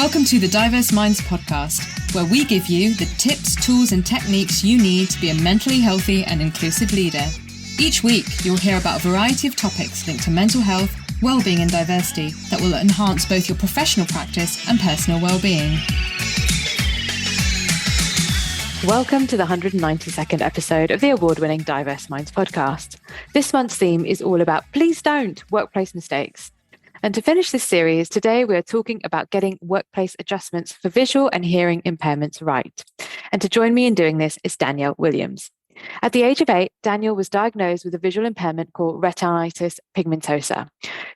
Welcome to the Diverse Minds podcast, where we give you the tips, tools, and techniques you need to be a mentally healthy and inclusive leader. Each week, you'll hear about a variety of topics linked to mental health, wellbeing, and diversity that will enhance both your professional practice and personal wellbeing. Welcome to the 192nd episode of the award-winning Diverse Minds podcast. This month's theme is all about please don't workplace mistakes. And to finish this series, today we are talking about getting workplace adjustments for visual and hearing impairments right. And to join me in doing this is Danielle Williams. At the age of 8, Daniel was diagnosed with a visual impairment called retinitis pigmentosa.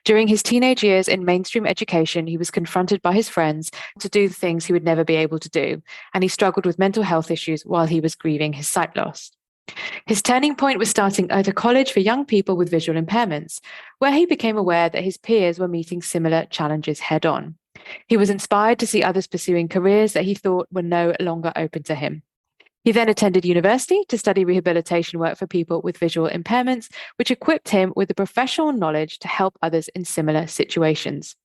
During his teenage years in mainstream education, he was confronted by his friends to do the things he would never be able to do, and he struggled with mental health issues while he was grieving his sight loss. His turning point was starting at a college for young people with visual impairments, where he became aware that his peers were meeting similar challenges head-on. He was inspired to see others pursuing careers that he thought were no longer open to him. He then attended university to study rehabilitation work for people with visual impairments, which equipped him with the professional knowledge to help others in similar situations.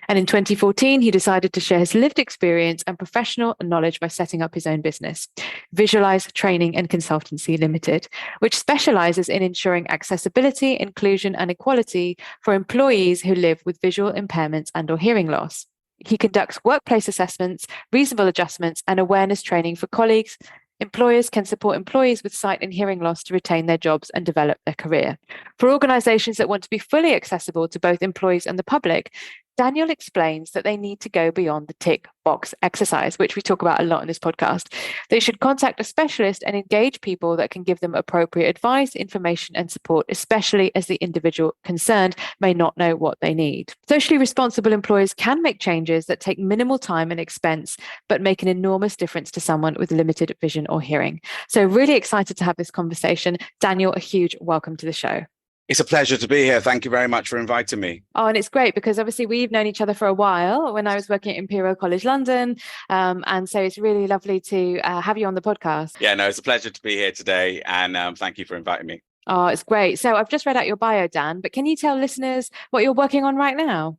And in 2014, he decided to share his lived experience and professional knowledge by setting up his own business, Visualize Training and Consultancy Limited, which specializes in ensuring accessibility, inclusion, and equality for employees who live with visual impairments and/or hearing loss. He conducts workplace assessments, reasonable adjustments, and awareness training for colleagues. Employers can support employees with sight and hearing loss to retain their jobs and develop their career. For organizations that want to be fully accessible to both employees and the public, Daniel explains that they need to go beyond the tick box exercise, which we talk about a lot in this podcast. They should contact a specialist and engage people that can give them appropriate advice, information, and support, especially as the individual concerned may not know what they need. Socially responsible employers can make changes that take minimal time and expense, but make an enormous difference to someone with limited vision or hearing. So really excited to have this conversation. Daniel, a huge welcome to the show. It's a pleasure to be here. Thank you very much for inviting me. Oh, and it's great because obviously we've known each other for a while when I was working at Imperial College London. And so it's really lovely to have you on the podcast. Yeah, no, it's a pleasure to be here today. And thank you for inviting me. Oh, it's great. So I've just read out your bio, Dan, but can you tell listeners what you're working on right now?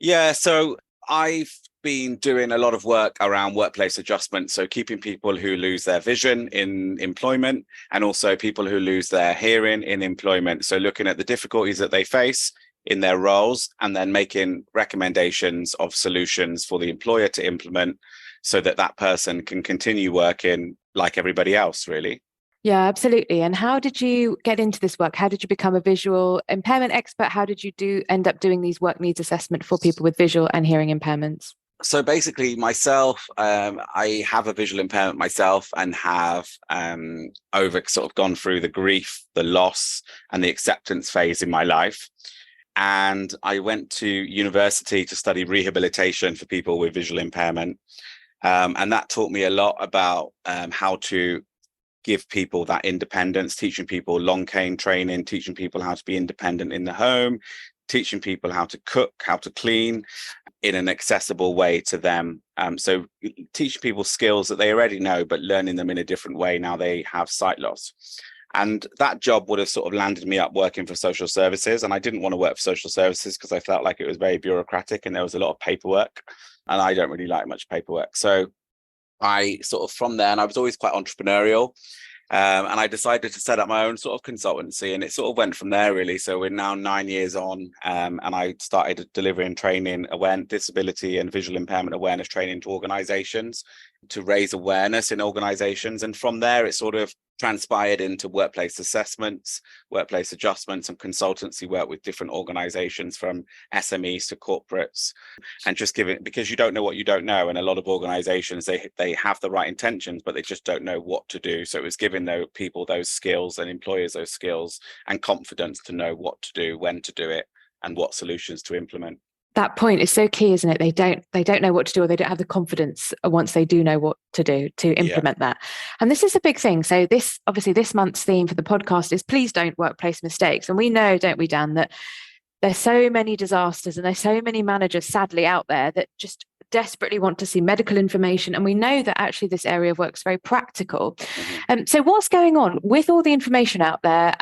Yeah, so I've been doing a lot of work around workplace adjustment. So keeping people who lose their vision in employment and also people who lose their hearing in employment. So looking at the difficulties that they face in their roles and then making recommendations of solutions for the employer to implement so that that person can continue working like everybody else, really. Yeah, absolutely. And how did you get into this work? How did you become a visual impairment expert? How did you end up doing these work needs assessment for people with visual and hearing impairments? So basically myself, I have a visual impairment myself and have gone through the grief, the loss and the acceptance phase in my life. And I went to university to study rehabilitation for people with visual impairment. And that taught me a lot about how to give people that independence, teaching people long cane training, teaching people how to be independent in the home, teaching people how to cook, how to clean in an accessible way to them. So teaching people skills that they already know, but learning them in a different way now they have sight loss. And that job would have sort of landed me up working for social services. And I didn't want to work for social services because I felt like it was very bureaucratic and there was a lot of paperwork. And I don't really like much paperwork. So I sort of from there, and I was always quite entrepreneurial. And I decided to set up my own sort of consultancy, and it sort of went from there, really. So we're now 9 years on, and I started delivering training, disability and visual impairment awareness training to organizations to raise awareness in organizations. And from there, it sort of transpired into workplace assessments, workplace adjustments, and consultancy work with different organizations from SMEs to corporates. And just because you don't know what you don't know. And a lot of organizations, they have the right intentions, but they just don't know what to do. So it was giving those people those skills and employers those skills and confidence to know what to do, when to do it, and what solutions to implement. That point is so key, isn't it? They don't know what to do, or they don't have the confidence once they do know what to do to implement that. And this is a big thing. So this month's theme for the podcast is please don't workplace mistakes. And we know, don't we, Dan, that there's so many disasters and there's so many managers sadly out there that just desperately want to see medical information. And we know that actually this area of work is very practical. So what's going on with all the information out there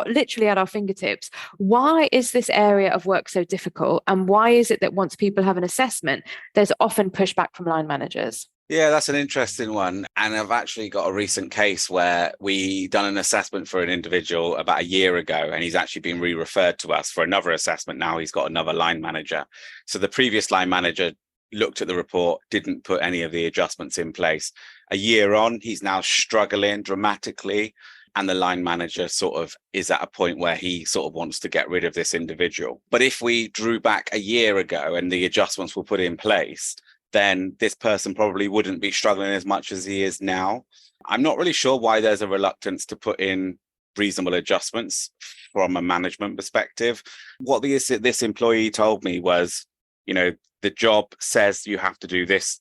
literally at our fingertips? Why is this area of work so difficult? And why is it that once people have an assessment, there's often pushback from line managers? Yeah, that's an interesting one. And I've actually got a recent case where we done an assessment for an individual about a year ago, and he's actually been re-referred to us for another assessment. Now he's got another line manager. So the previous line manager looked at the report, didn't put any of the adjustments in place. A year on, he's now struggling dramatically. And the line manager sort of is at a point where he sort of wants to get rid of this individual. But if we drew back a year ago and the adjustments were put in place, then this person probably wouldn't be struggling as much as he is now. I'm not really sure why there's a reluctance to put in reasonable adjustments from a management perspective. What this employee told me was, the job says you have to do this,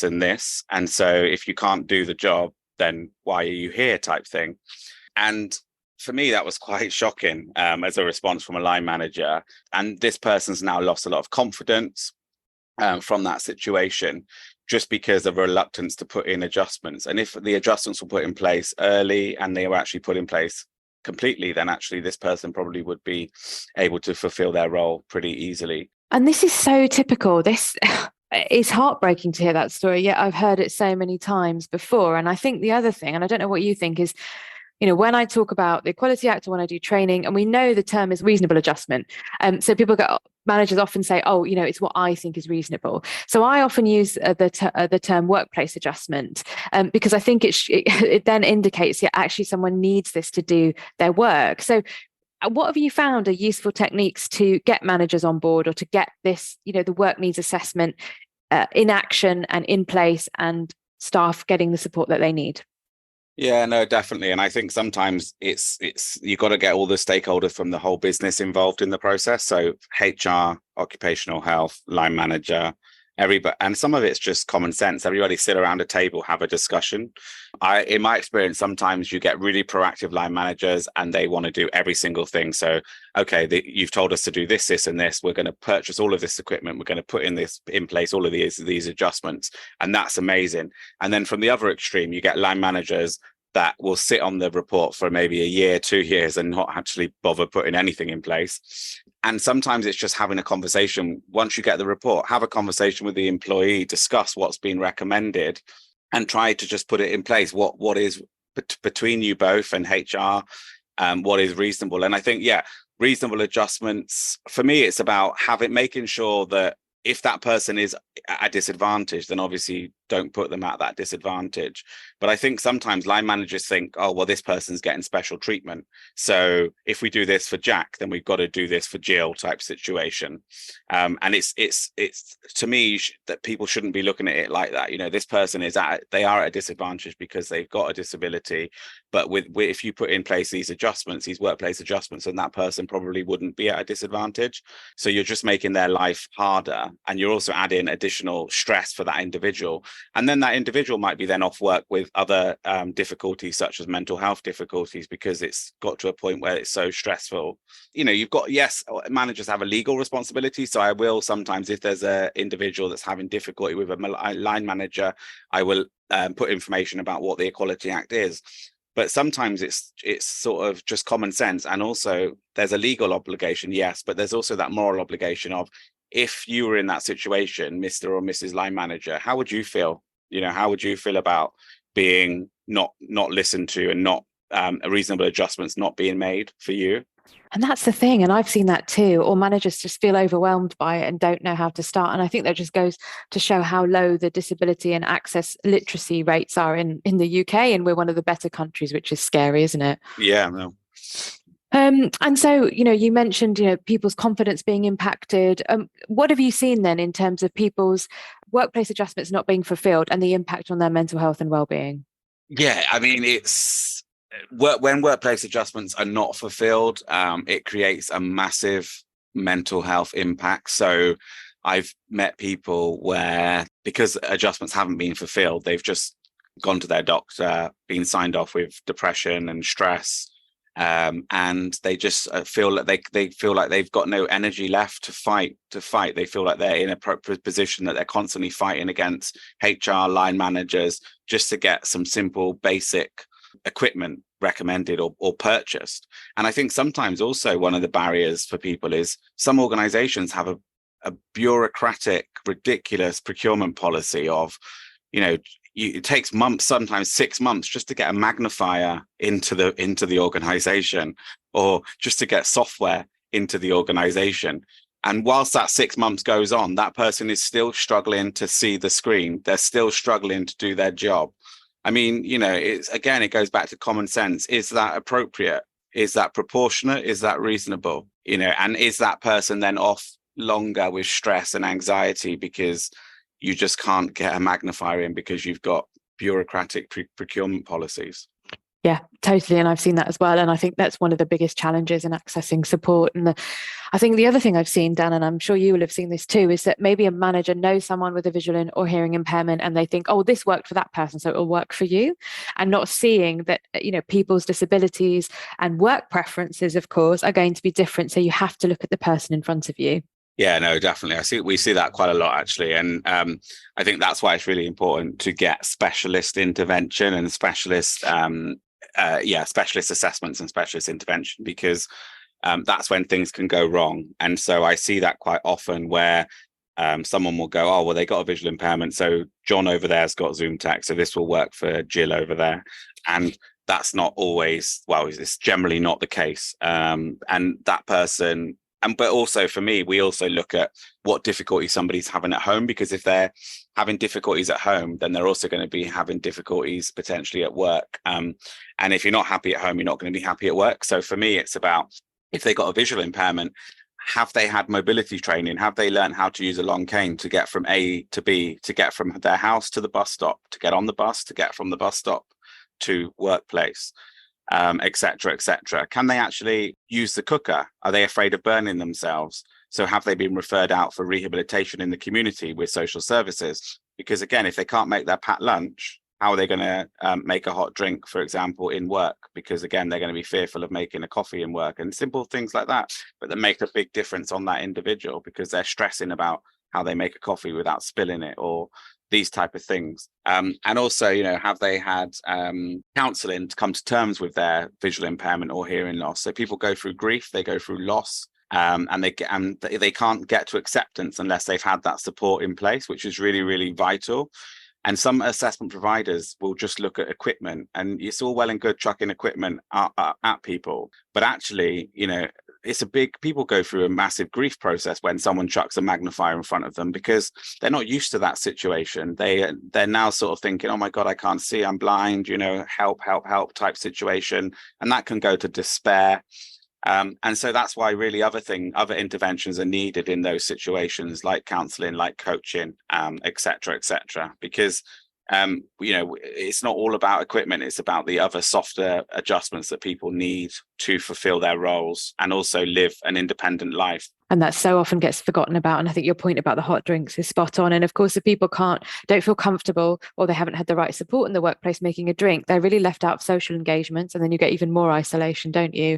and this. And so if you can't do the job, then why are you here type thing? And for me, that was quite shocking as a response from a line manager. And this person's now lost a lot of confidence from that situation, just because of a reluctance to put in adjustments. And if the adjustments were put in place early and they were actually put in place completely, then actually this person probably would be able to fulfill their role pretty easily. And this is so typical. This is heartbreaking to hear that story. Yet I've heard it so many times before. And I think the other thing, and I don't know what you think, is when I talk about the Equality Act or when I do training, and we know the term is reasonable adjustment. So managers often say, it's what I think is reasonable. So I often use the term workplace adjustment because I think it then indicates that actually someone needs this to do their work. So what have you found are useful techniques to get managers on board, or to get this, the work needs assessment in action and in place, and staff getting the support that they need? Yeah, no, definitely. And I think sometimes it's you've got to get all the stakeholders from the whole business involved in the process. So HR, occupational health, line manager, everybody. And some of it's just common sense. Everybody sit around a table, have a discussion. In my experience, sometimes you get really proactive line managers and they want to do every single thing. So, okay, you've told us to do this, this, and this. We're going to purchase all of this equipment. We're going to put in place all of these adjustments. And that's amazing. And then from the other extreme, you get line managers that will sit on the report for maybe a year, 2 years, and not actually bother putting anything in place. And sometimes it's just having a conversation. Once you get the report, have a conversation with the employee, discuss what's been recommended, and try to just put it in place. What is between you both and HR, what is reasonable. And I think, reasonable adjustments, for me, it's about making sure that if that person is at a disadvantage, then obviously don't put them at that disadvantage. But I think sometimes line managers think, oh, well, this person's getting special treatment. So if we do this for Jack, then we've got to do this for Jill type situation. And it's to me that people shouldn't be looking at it like that. This person they are at a disadvantage because they've got a disability. But if you put in place these adjustments, these workplace adjustments, then that person probably wouldn't be at a disadvantage. So you're just making their life harder, and you're also adding additional stress for that individual. And then that individual might be then off work with other difficulties, such as mental health difficulties, because it's got to a point where it's so stressful. Managers have a legal responsibility. So I will sometimes, if there's an individual that's having difficulty with a line manager, I will put information about what the Equality Act is. But sometimes it's sort of just common sense. And also there's a legal obligation, yes, but there's also that moral obligation of, if you were in that situation, Mr. or Mrs. Line Manager, how would you feel? How would you feel about being not listened to, and not reasonable adjustments not being made for you? And that's the thing. And I've seen that too. Or managers just feel overwhelmed by it and don't know how to start. And I think that just goes to show how low the disability and access literacy rates are in the UK. And we're one of the better countries, which is scary, isn't it? Yeah, no. And so, you mentioned, people's confidence being impacted. What have you seen then in terms of people's workplace adjustments not being fulfilled and the impact on their mental health and well-being? Yeah, I mean, when workplace adjustments are not fulfilled, it creates a massive mental health impact. So I've met people where, because adjustments haven't been fulfilled, they've just gone to their doctor, been signed off with depression and stress. and they just feel like they feel like they've got no energy left to fight. They feel like they're in a position that they're constantly fighting against HR line managers just to get some simple basic equipment recommended or purchased. And I think sometimes also one of the barriers for people is some organizations have a bureaucratic, ridiculous procurement policy of, it takes months, sometimes 6 months, just to get a magnifier into the organization, or just to get software into the organization. And whilst that 6 months goes on, that person is still struggling to see the screen. They're still struggling to do their job. I mean, it goes back to common sense. Is that appropriate? Is that proportionate? Is that reasonable? And is that person then off longer with stress and anxiety because you just can't get a magnifier in because you've got bureaucratic procurement policies? Yeah, totally. And I've seen that as well. And I think that's one of the biggest challenges in accessing support. And I think the other thing I've seen, Dan, and I'm sure you will have seen this too, is that maybe a manager knows someone with a visual or hearing impairment and they think, oh, this worked for that person, so it will work for you. And not seeing that, people's disabilities and work preferences, of course, are going to be different. So you have to look at the person in front of you. Yeah, no, definitely. We see that quite a lot, actually. And I think that's why it's really important to get specialist intervention and specialist assessments and specialist intervention, because that's when things can go wrong. And so I see that quite often where someone will go, oh, well, they got a visual impairment, so John over there's got Zoom tech, so this will work for Jill over there. And that's not always, it's generally not the case. And that person... but also for me, we also look at what difficulties somebody's having at home, because if they're having difficulties at home, then they're also going to be having difficulties potentially at work. And if you're not happy at home, you're not going to be happy at work. So for me, it's about, if they got a visual impairment, have they had mobility training? Have they learned how to use a long cane to get from A to B, to get from their house to the bus stop, to get on the bus, to get from the bus stop to workplace? Et cetera, et cetera. Can they actually use the cooker? Are they afraid of burning themselves? So have they been referred out for rehabilitation in the community with social services? Because again, if they can't make their packed lunch, how are they going to make a hot drink, for example, in work? Because again, they're going to be fearful of making a coffee in work, and simple things like that, but that make a big difference on that individual because they're stressing about how they make a coffee without spilling it, or these type of things. And also, have they had counselling to come to terms with their visual impairment or hearing loss? So people go through grief, they go through loss, and they can't get to acceptance unless they've had that support in place, which is really, really vital. And some assessment providers will just look at equipment, and it's all well and good chucking equipment at people, but actually, people go through a massive grief process when someone chucks a magnifier in front of them, because they're not used to that situation. They're now sort of thinking, oh my God, I can't see, I'm blind, help type situation. And that can go to despair. And so that's why really other interventions are needed in those situations, like counselling, like coaching, et cetera, because it's not all about equipment. It's about the other softer adjustments that people need to fulfill their roles and also live an independent life. And that so often gets forgotten about. And I think your point about the hot drinks is spot on. And of course, if people don't feel comfortable, or they haven't had the right support in the workplace making a drink, they're really left out of social engagements, and then you get even more isolation, don't you?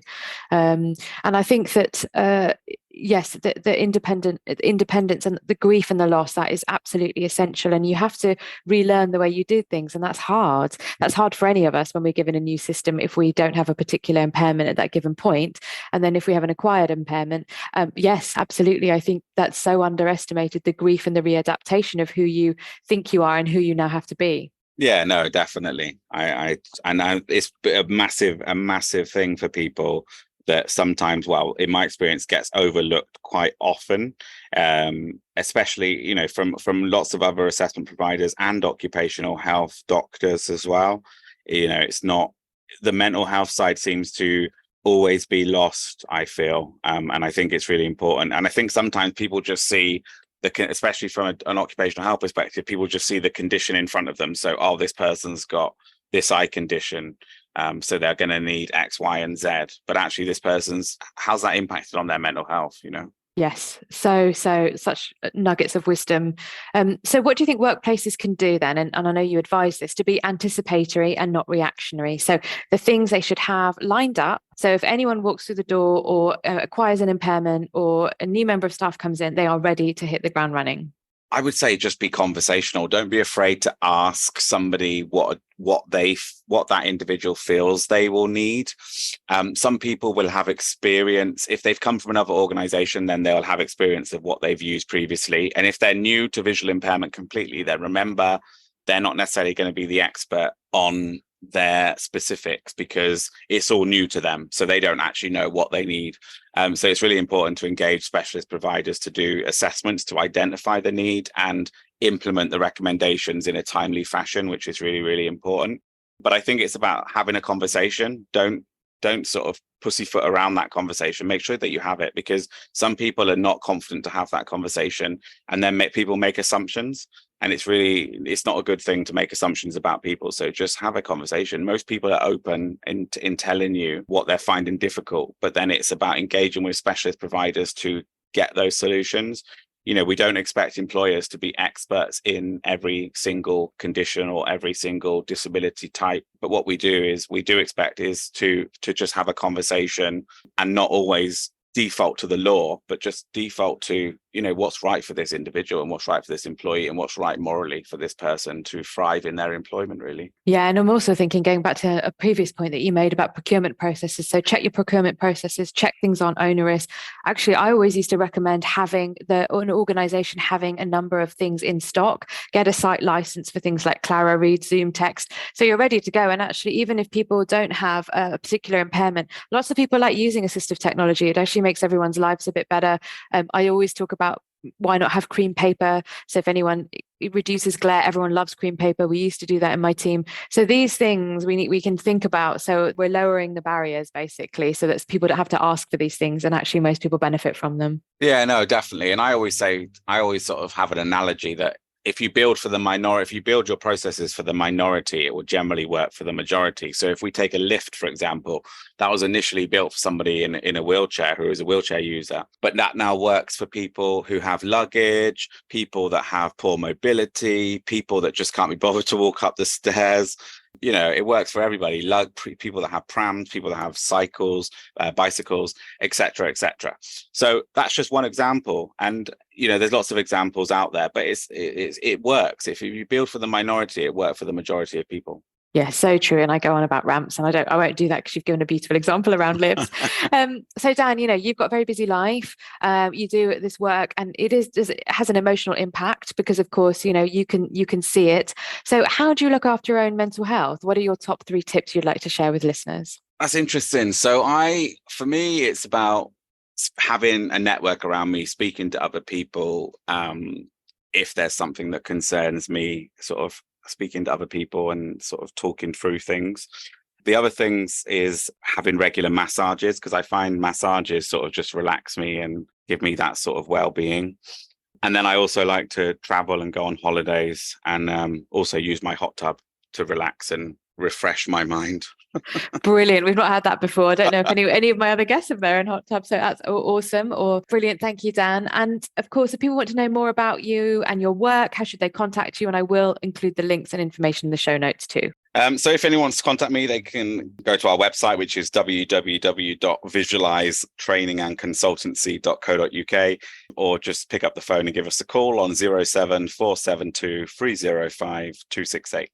And I think that yes, the independence and the grief and the loss, that is absolutely essential. And you have to relearn the way you did things, and that's hard. That's hard for any of us when we're given a new system if we don't have a particular impairment at that given point. And then if we have an acquired impairment, yes, absolutely. I think that's so underestimated, the grief and the readaptation of who you think you are and who you now have to be. Yeah, no, definitely. It's a massive thing for people that sometimes, in my experience, gets overlooked quite often, especially, from lots of other assessment providers and occupational health doctors as well. It's not, the mental health side seems to always be lost, I feel. And I think it's really important. And I think sometimes people just see especially from an occupational health perspective, people just see the condition in front of them. So, oh, this person's got this eye condition, so they're going to need X, Y, and Z. But actually, how's that impacted on their mental health? Yes, such nuggets of wisdom. So what do you think workplaces can do then? And I know you advise this to be anticipatory and not reactionary. So the things they should have lined up. So if anyone walks through the door or acquires an impairment or a new member of staff comes in, they are ready to hit the ground running. I would say just be conversational. Don't be afraid to ask somebody what that individual feels they will need. Some people will have experience. If they've come from another organization, then they'll have experience of what they've used previously. And if they're new to visual impairment completely, then remember, they're not necessarily going to be the expert on their specifics because it's all new to them. So they don't actually know what they need. So it's really important to engage specialist providers to do assessments to identify the need and implement the recommendations in a timely fashion, which is really, really important. But I think it's about having a conversation. Don't sort of pussyfoot around that conversation. Make sure that you have it, because some people are not confident to have that conversation, and then people make assumptions. And it's not a good thing to make assumptions about people. So just have a conversation. Most people are open in telling you what they're finding difficult, but then it's about engaging with specialist providers to get those solutions. You know, we don't expect employers to be experts in every single condition or every single disability type. But what we do expect is to just have a conversation and not always default to the law, but just default to, you know, what's right for this individual and what's right for this employee and what's right morally for this person to thrive in their employment, really. Yeah, and I'm also thinking, going back to a previous point that you made about procurement processes. So check your procurement processes, check things aren't onerous. Actually, I always used to recommend having an organization having a number of things in stock. Get a site license for things like Clara, Read, Zoom, Text. So you're ready to go. And actually, even if people don't have a particular impairment, lots of people like using assistive technology. It actually makes everyone's lives a bit better. I always talk about why not have cream paper? So if anyone, it reduces glare, everyone loves cream paper. We used to do that in my team. So these things we can think about. So we're lowering the barriers basically, so that people don't have to ask for these things, and actually most people benefit from them. Yeah, no, definitely. And I always sort of have an analogy that if you build for the minority, if you build your processes for the minority, it will generally work for the majority. So if we take a lift, for example, that was initially built for somebody in a wheelchair who is a wheelchair user, but that now works for people who have luggage, people that have poor mobility, people that just can't be bothered to walk up the stairs. You know, it works for everybody. People that have prams, people that have cycles, bicycles, etc., etc. So that's just one example, and you know, there's lots of examples out there. But it works. If you build for the minority, it works for the majority of people. Yeah, so true. And I go on about ramps, and I won't do that because you've given a beautiful example around lifts. So Dan, you know, you've got a very busy life. You do this work, and it has an emotional impact because, of course, you know, you can see it. So how do you look after your own mental health? What are your top 3 tips you'd like to share with listeners? That's interesting. So for me, it's about having a network around me, speaking to other people. If there's something that concerns me, sort of speaking to other people and sort of talking through things. The other things is having regular massages, because I find massages sort of just relax me and give me that sort of well-being. And then I also like to travel and go on holidays, and also use my hot tub to relax and refresh my mind. Brilliant. We've not had that before. I don't know if any of my other guests have their own hot tub. So that's awesome, or brilliant. Thank you, Dan. And of course, if people want to know more about you and your work, how should they contact you? And I will include the links and information in the show notes too. So if anyone wants to contact me, they can go to our website, which is www.visualizetrainingandconsultancy.co.uk, or just pick up the phone and give us a call on 07472 305 268.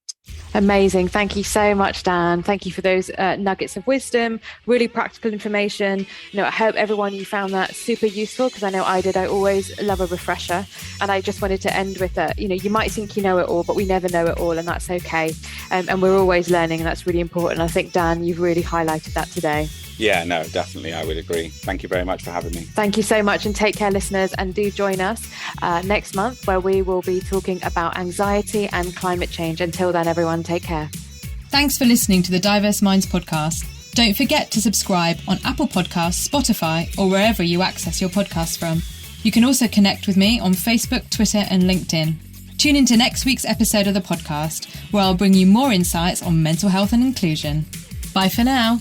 Amazing. Thank you so much, Dan. Thank you for those nuggets of wisdom, really practical information. You know, I hope everyone, you found that super useful, because I know I did. I always love a refresher. And I just wanted to end with you know, you might think you know it all, but we never know it all, and that's okay. And we're always learning, and that's really important. I think, Dan, you've really highlighted that today. Yeah, no, definitely. I would agree. Thank you very much for having me. Thank you so much, and take care, listeners. And do join us next month, where we will be talking about anxiety and climate change. Until then, everyone, take care. Thanks for listening to the Diverse Minds podcast. Don't forget to subscribe on Apple Podcasts, Spotify, or wherever you access your podcasts from. You can also connect with me on Facebook, Twitter, and LinkedIn. Tune into next week's episode of the podcast, where I'll bring you more insights on mental health and inclusion. Bye for now.